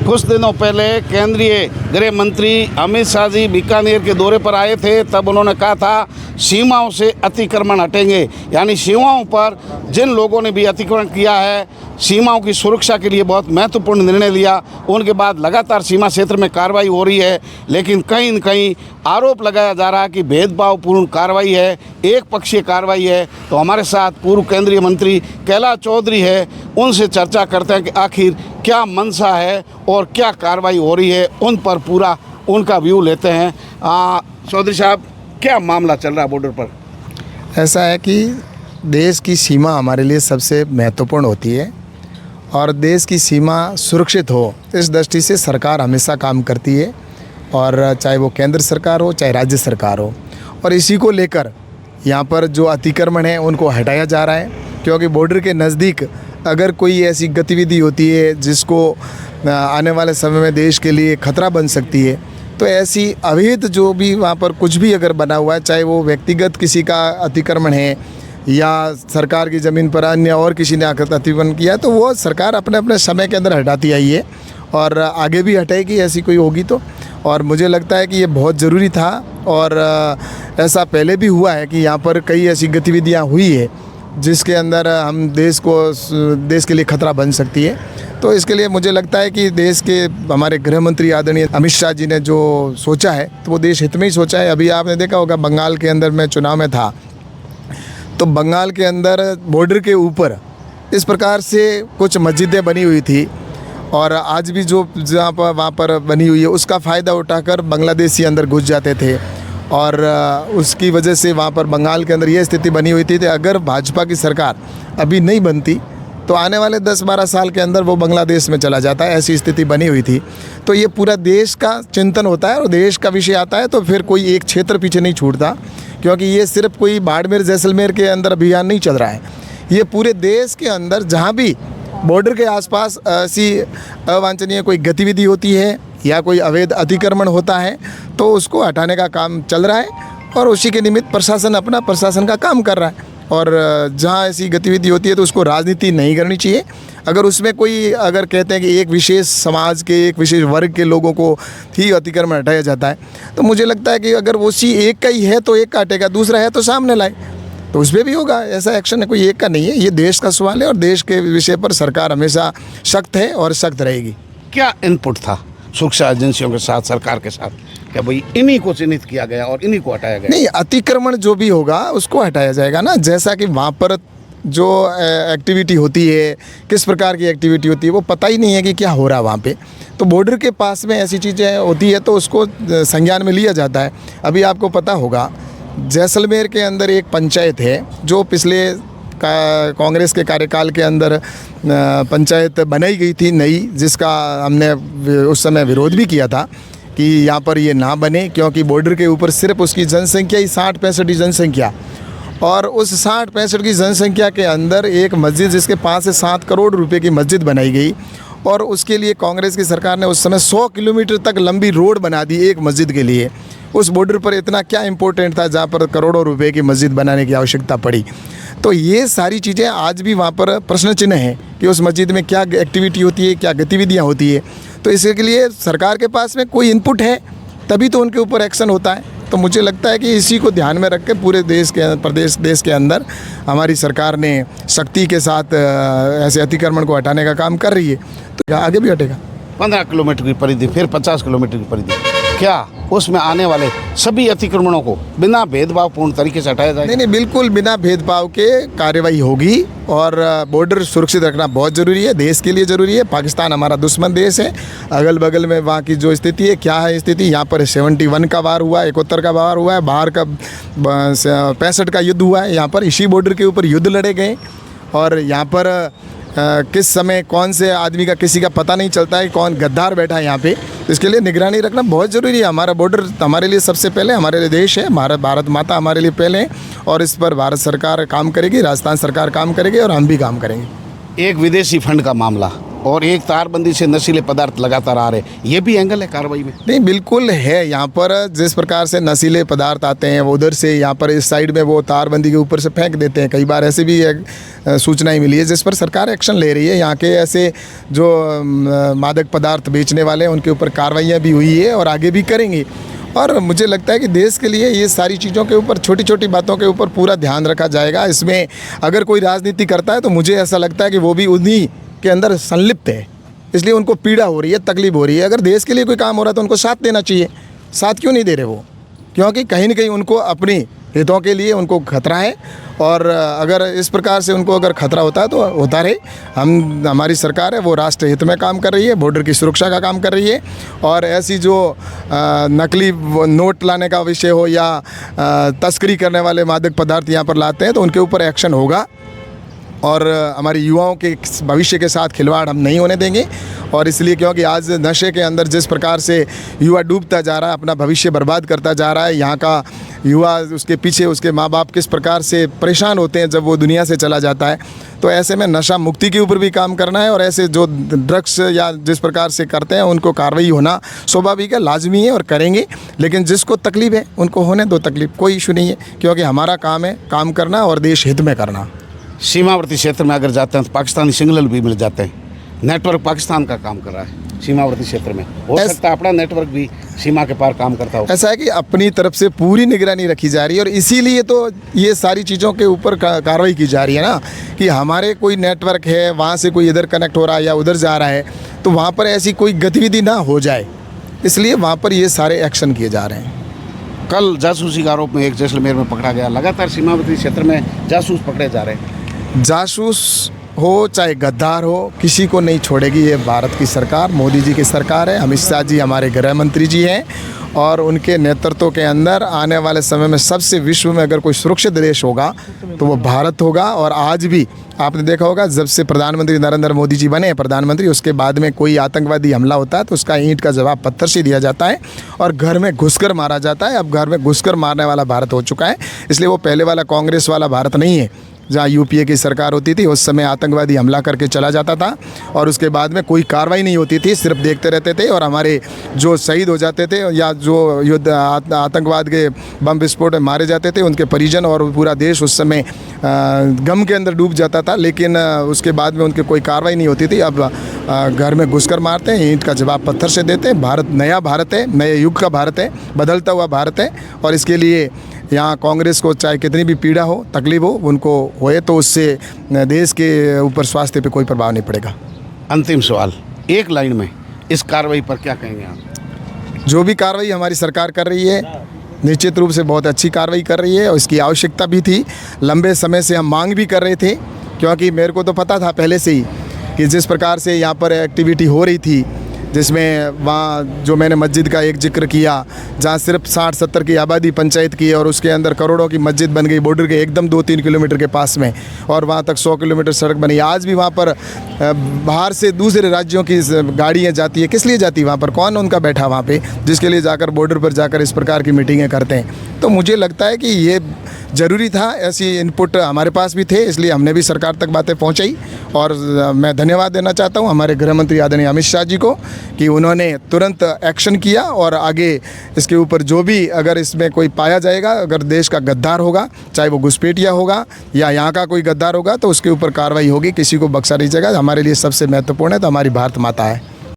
कुछ दिनों पहले केंद्रीय गृह मंत्री अमित शाह जी बीकानेर के दौरे पर आए थे। तब उन्होंने कहा था सीमाओं से अतिक्रमण हटेंगे, यानी सीमाओं पर जिन लोगों ने भी अतिक्रमण किया है, सीमाओं की सुरक्षा के लिए बहुत महत्वपूर्ण निर्णय लिया। उनके बाद लगातार सीमा क्षेत्र में कार्रवाई हो रही है, लेकिन कहीं न कहीं आरोप लगाया जा रहा है कि भेदभावपूर्ण कार्रवाई है, एक पक्षीय कार्रवाई है। तो हमारे साथ पूर्व केंद्रीय मंत्री कैलाश चौधरी है, उनसे चर्चा करते हैं कि आखिर क्या मंशा है और क्या कार्रवाई हो रही है, उन पर पूरा उनका व्यू लेते हैं। चौधरी साहब, क्या मामला चल रहा है बॉर्डर पर? ऐसा है कि देश की सीमा हमारे लिए सबसे महत्वपूर्ण होती है और देश की सीमा सुरक्षित हो, इस दृष्टि से सरकार हमेशा काम करती है, और चाहे वो केंद्र सरकार हो चाहे राज्य सरकार हो। और इसी को लेकर यहाँ पर जो अतिक्रमण है उनको हटाया जा रहा है, क्योंकि बॉर्डर के नज़दीक अगर कोई ऐसी गतिविधि होती है जिसको आने वाले समय में देश के लिए खतरा बन सकती है, तो ऐसी अवैध जो भी वहाँ पर कुछ भी अगर बना हुआ है, चाहे वो व्यक्तिगत किसी का अतिक्रमण है या सरकार की ज़मीन पर अन्य और किसी ने आकर अतिक्रमण किया, तो वो सरकार अपने अपने समय के अंदर हटाती आई है और आगे भी हटाएगी ऐसी कोई होगी तो। और मुझे लगता है कि ये बहुत ज़रूरी था, और ऐसा पहले भी हुआ है कि यहाँ पर कई ऐसी गतिविधियाँ हुई है जिसके अंदर हम देश के लिए खतरा बन सकती है। तो इसके लिए मुझे लगता है कि देश के हमारे गृह मंत्री आदरणीय अमित शाह जी ने जो सोचा है, तो वो देश हित में ही सोचा है। अभी आपने देखा होगा बंगाल के अंदर मैं चुनाव में था, तो बंगाल के अंदर बॉर्डर के ऊपर इस प्रकार से कुछ मस्जिदें बनी हुई थी, और आज भी जो जहाँ पर वहाँ पर बनी हुई है उसका फ़ायदा उठाकर बांग्लादेशी अंदर घुस जाते थे, और उसकी वजह से वहाँ पर बंगाल के अंदर ये स्थिति बनी हुई थी कि अगर भाजपा की सरकार अभी नहीं बनती तो आने वाले 10-12 साल के अंदर वो बांग्लादेश में चला जाता है, ऐसी स्थिति बनी हुई थी। तो ये पूरा देश का चिंतन होता है और देश का विषय आता है तो फिर कोई एक क्षेत्र पीछे नहीं छूटता, क्योंकि ये सिर्फ कोई बाड़मेर जैसलमेर के अंदर अभियान नहीं चल रहा है, ये पूरे देश के अंदर जहाँ भी बॉर्डर के आसपास ऐसी अवांछनीय कोई गतिविधि होती है या कोई अवैध अतिक्रमण होता है तो उसको हटाने का काम चल रहा है, और उसी के निमित्त प्रशासन अपना प्रशासन का काम कर रहा है। और जहाँ ऐसी गतिविधि होती है तो उसको राजनीति नहीं करनी चाहिए। अगर उसमें कोई अगर कहते हैं कि एक विशेष समाज के एक विशेष वर्ग के लोगों को ही अतिक्रमण हटाया जाता है, तो मुझे लगता है कि अगर वो उसी एक का ही है तो एक काटेगा, दूसरा है तो सामने लाए, तो उस पर भी होगा। ऐसा एक्शन है, कोई एक का नहीं है, ये देश का सवाल है और देश के विषय पर सरकार हमेशा सख्त है और सख्त रहेगी। क्या इनपुट था सुरक्षा एजेंसियों के साथ, सरकार के साथ, क्या भाई इन्हीं को चिन्हित किया गया और इन्हीं को हटाया गया? नहीं, अतिक्रमण जो भी होगा उसको हटाया जाएगा ना, जैसा कि वहाँ पर जो एक्टिविटी होती है, किस प्रकार की एक्टिविटी होती है वो पता ही नहीं है कि क्या हो रहा है वहाँ पे। तो बॉर्डर के पास में ऐसी चीज़ें होती है तो उसको संज्ञान में लिया जाता है। अभी आपको पता होगा जैसलमेर के अंदर एक पंचायत है जो पिछले कांग्रेस के कार्यकाल के अंदर पंचायत बनाई गई थी नई, जिसका हमने उस समय विरोध भी किया था कि यहाँ पर ये ना बने, क्योंकि बॉर्डर के ऊपर सिर्फ उसकी जनसंख्या ही 60-65 जनसंख्या, और उस 60-65 की जनसंख्या के अंदर एक मस्जिद जिसके 5 से 7 करोड़ रुपए की मस्जिद बनाई गई, और उसके लिए कांग्रेस की सरकार ने उस समय 100 किलोमीटर तक लंबी रोड बना दी एक मस्जिद के लिए। उस बॉर्डर पर इतना क्या इम्पोर्टेंट था जहाँ पर करोड़ों रुपए की मस्जिद बनाने की आवश्यकता पड़ी? तो ये सारी चीज़ें आज भी वहाँ पर प्रश्न चिन्ह है कि उस मस्जिद में क्या एक्टिविटी होती है, क्या गतिविधियाँ होती है। तो इसके लिए सरकार के पास में कोई इनपुट है तभी तो उनके ऊपर एक्शन होता है। तो मुझे लगता है कि इसी को ध्यान में रख के पूरे देश के अंदर हमारी सरकार ने सख्ती के साथ ऐसे अतिक्रमण को हटाने का काम कर रही है, तो आगे भी हटेगा। 15 किलोमीटर की परिधि, फिर 50 किलोमीटर की परिधि, क्या उसमें आने वाले सभी अतिक्रमणों को बिना भेदभावपूर्ण तरीके से हटाया जाएगा? नहीं, बिल्कुल बिना भेदभाव के कार्रवाई होगी, और बॉर्डर सुरक्षित रखना बहुत ज़रूरी है, देश के लिए ज़रूरी है। पाकिस्तान हमारा दुश्मन देश है, अगल बगल में वहाँ की जो स्थिति है, क्या है स्थिति, यहाँ पर 71 का वार हुआ है, 71 का वार हुआ है, बाहर का 65 का युद्ध हुआ है, यहाँ पर इसी बॉर्डर के ऊपर युद्ध लड़े गए, और यहाँ पर किस समय कौन से आदमी का किसी का पता नहीं चलता है, कौन गद्दार बैठा है यहाँ पे। तो इसके लिए निगरानी रखना बहुत ज़रूरी है। हमारा बॉर्डर हमारे लिए सबसे पहले, हमारे लिए देश है, भारत माता हमारे लिए पहले है, और इस पर भारत सरकार काम करेगी, राजस्थान सरकार काम करेगी और हम भी काम करेंगे। एक विदेशी फंड का मामला, और एक तारबंदी से नशीले पदार्थ लगातार आ रहे हैं, ये भी एंगल है कार्रवाई में? नहीं, बिल्कुल है। यहाँ पर जिस प्रकार से नशीले पदार्थ आते हैं वो उधर से यहाँ पर इस साइड में वो तारबंदी के ऊपर से फेंक देते हैं। कई बार ऐसे भी सूचनाएं मिली है जिस पर सरकार एक्शन ले रही है। यहाँ के ऐसे जो मादक पदार्थ बेचने वाले हैं उनके ऊपर कार्रवाइयाँ भी हुई है और आगे भी करेंगी। और मुझे लगता है कि देश के लिए ये सारी चीज़ों के ऊपर, छोटी छोटी बातों के ऊपर पूरा ध्यान रखा जाएगा। इसमें अगर कोई राजनीति करता है तो मुझे ऐसा लगता है कि वो भी उन्हीं के अंदर संलिप्त है, इसलिए उनको पीड़ा हो रही है, तकलीफ हो रही है। अगर देश के लिए कोई काम हो रहा है तो उनको साथ देना चाहिए। साथ क्यों नहीं दे रहे वो? क्योंकि कहीं ना कहीं उनको अपनी हितों के लिए उनको खतरा है, और अगर इस प्रकार से उनको अगर खतरा होता है तो होता रहे। हमारी सरकार है वो राष्ट्र हित में काम कर रही है, बॉर्डर की सुरक्षा का काम कर रही है, और ऐसी जो नकली नोट लाने का विषय हो या तस्करी करने वाले मादक पदार्थ यहाँ पर लाते हैं तो उनके ऊपर एक्शन होगा। और हमारे युवाओं के भविष्य के साथ खिलवाड़ हम नहीं होने देंगे। और इसलिए क्योंकि आज नशे के अंदर जिस प्रकार से युवा डूबता जा रहा है, अपना भविष्य बर्बाद करता जा रहा है, यहाँ का युवा, उसके पीछे उसके माँ बाप किस प्रकार से परेशान होते हैं जब वो दुनिया से चला जाता है, तो ऐसे में नशा मुक्ति के ऊपर भी काम करना है। और ऐसे जो ड्रग्स या जिस प्रकार से करते हैं उनको कार्रवाई होना स्वाभाविक है, लाजमी है और करेंगे। लेकिन जिसको तकलीफ है उनको होने दो तकलीफ, कोई इशू नहीं है, क्योंकि हमारा काम है काम करना और देश हित में करना। सीमावर्ती क्षेत्र में अगर जाते हैं तो पाकिस्तानी सिग्नल भी मिल जाते हैं। नेटवर्क पाकिस्तान का काम कर रहा है सीमावर्ती क्षेत्र में, हो सकता है अपना नेटवर्क भी सीमा के पार काम करता हो। ऐसा है कि अपनी तरफ से पूरी निगरानी रखी जा रही है और इसीलिए तो ये सारी चीज़ों के ऊपर कार्रवाई की जा रही है ना, कि हमारे कोई नेटवर्क है, वहाँ से कोई इधर कनेक्ट हो रहा है या उधर जा रहा है, तो वहाँ पर ऐसी कोई गतिविधि ना हो जाए, इसलिए वहाँ पर ये सारे एक्शन किए जा रहे हैं। कल जासूसी के आरोप में एक जैसलमेर में पकड़ा गया। लगातार सीमावर्ती क्षेत्र में जासूस पकड़े जा रहे हैं। जासूस हो चाहे गद्दार हो, किसी को नहीं छोड़ेगी ये भारत की सरकार, मोदी जी की सरकार है। अमित शाह जी हमारे गृह मंत्री जी हैं और उनके नेतृत्व के अंदर आने वाले समय में सबसे विश्व में अगर कोई सुरक्षित देश होगा तो वो भारत होगा। और आज भी आपने देखा होगा जब से प्रधानमंत्री नरेंद्र मोदी जी बने प्रधानमंत्री, उसके बाद में कोई आतंकवादी हमला होता है तो उसका ईंट का जवाब पत्थर से दिया जाता है और घर में घुसकर मारा जाता है। अब घर में घुसकर मारने वाला भारत हो चुका है। इसलिए वो पहले वाला कांग्रेस वाला भारत नहीं है जहाँ यूपीए की सरकार होती थी, उस समय आतंकवादी हमला करके चला जाता था और उसके बाद में कोई कार्रवाई नहीं होती थी, सिर्फ देखते रहते थे। और हमारे जो शहीद हो जाते थे या जो युद्ध आतंकवाद के बम विस्फोट में मारे जाते थे, उनके परिजन और पूरा देश उस समय गम के अंदर डूब जाता था। लेकिन उसके बाद में उनकी कोई कार्रवाई नहीं होती थी। अब घर में घुसकर मारते हैं, ईंट का जवाब पत्थर से देते हैं। भारत नया भारत है, नए युग का भारत है, बदलता हुआ भारत है। और इसके लिए यहाँ कांग्रेस को चाहे कितनी भी पीड़ा हो, तकलीफ हो, उनको होए तो उससे देश के ऊपर स्वास्थ्य पे कोई प्रभाव नहीं पड़ेगा। अंतिम सवाल, एक लाइन में इस कार्रवाई पर क्या कहेंगे आप? जो भी कार्रवाई हमारी सरकार कर रही है निश्चित रूप से बहुत अच्छी कार्रवाई कर रही है और इसकी आवश्यकता भी थी। लंबे समय से हम मांग भी कर रहे थे, क्योंकि मेरे को तो पता था पहले से ही कि जिस प्रकार से यहाँ पर एक्टिविटी हो रही थी, जिसमें वहाँ जो मैंने मस्जिद का एक जिक्र किया जहाँ सिर्फ 60-70 की आबादी पंचायत की और उसके अंदर करोड़ों की मस्जिद बन गई बॉर्डर के एकदम 2-3 किलोमीटर के पास में, और वहाँ तक 100 किलोमीटर सड़क बनी। आज भी वहाँ पर बाहर से दूसरे राज्यों की गाड़ियाँ जाती है। किस लिए जाती है वहाँ पर? कौन उनका बैठा वहाँ पे जिसके लिए जाकर बॉर्डर पर जाकर इस प्रकार की मीटिंगें करते हैं? तो मुझे लगता है कि ये ज़रूरी था, ऐसी इनपुट हमारे पास भी थे, इसलिए हमने भी सरकार तक बातें पहुंचाई। और मैं धन्यवाद देना चाहता हूं हमारे गृह मंत्री आदरणीय अमित शाह जी को कि उन्होंने तुरंत एक्शन किया और आगे इसके ऊपर जो भी अगर इसमें कोई पाया जाएगा, अगर देश का गद्दार होगा, चाहे वो घुसपैठिया होगा या यहाँ का कोई गद्दार होगा, तो उसके ऊपर कार्रवाई होगी, किसी को बख्शा नहीं जाएगा। हमारे लिए सबसे महत्वपूर्ण है तो हमारी भारत माता है।